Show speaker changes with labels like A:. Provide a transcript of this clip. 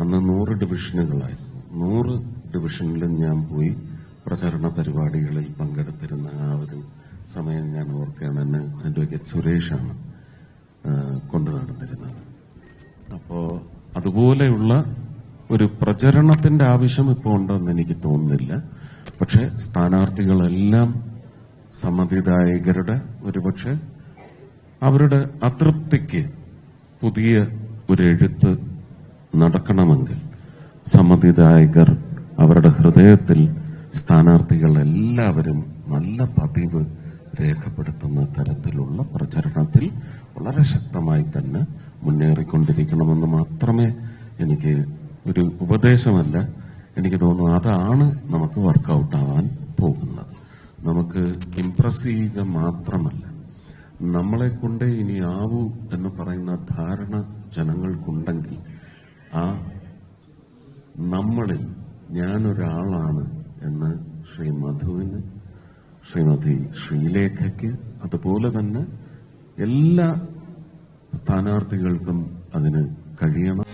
A: അന്ന് 100 ഡിവിഷനുകളായിരുന്നു. 100 ഡിവിഷനിലും ഞാൻ പോയി പ്രചരണ പരിപാടികളിൽ പങ്കെടുത്തിരുന്ന ആ ഒരു സമയം ഞാൻ ഓർക്കുകയാണ്. എന്നെ അഡ്വക്കേറ്റ് സുരേഷാണ് കൊണ്ടു നടന്നിരുന്നത്. അപ്പോ അതുപോലെയുള്ള ഒരു പ്രചരണത്തിന്റെ ആവശ്യം ഇപ്പോൾ ഉണ്ടെന്ന് എനിക്ക് തോന്നുന്നില്ല. പക്ഷെ സ്ഥാനാർത്ഥികളെല്ലാം സമ്മതിദായകരുടെ ഒരുപക്ഷെ അവരുടെ അതൃപ്തിക്ക് പുതിയ ഒരു എഴുത്ത് നടക്കണമെങ്കിൽ സമ്മതിദായകർ അവരുടെ ഹൃദയത്തിൽ സ്ഥാനാർത്ഥികൾ എല്ലാവരും നല്ല പതിവ് രേഖപ്പെടുത്തുന്ന തരത്തിലുള്ള പ്രചരണത്തിൽ വളരെ ശക്തമായി തന്നെ മുന്നേറിക്കൊണ്ടിരിക്കണമെന്ന് മാത്രമേ എനിക്ക് ഒരു ഉപദേശമല്ല, എനിക്ക് തോന്നുന്നു അതാണ് നമുക്ക് വർക്കൗട്ട് ആവാൻ പോകുന്നത്. നമുക്ക് ഇംപ്രസ് ചെയ്യുക മാത്രമല്ല, നമ്മളെ കൊണ്ടേ ഇനി ആവൂ എന്ന് പറയുന്ന ധാരണ ജനങ്ങൾക്കുണ്ടെങ്കിൽ ആ നമ്മളിൽ ഞാനൊരാളാണ് എന്ന് ശ്രീ മധുവിന്, ശ്രീമതി ശ്രീലേഖയ്ക്ക്, അതുപോലെ തന്നെ എല്ലാ സ്ഥാനാർത്ഥികൾക്കും അതിന് കഴിയണം.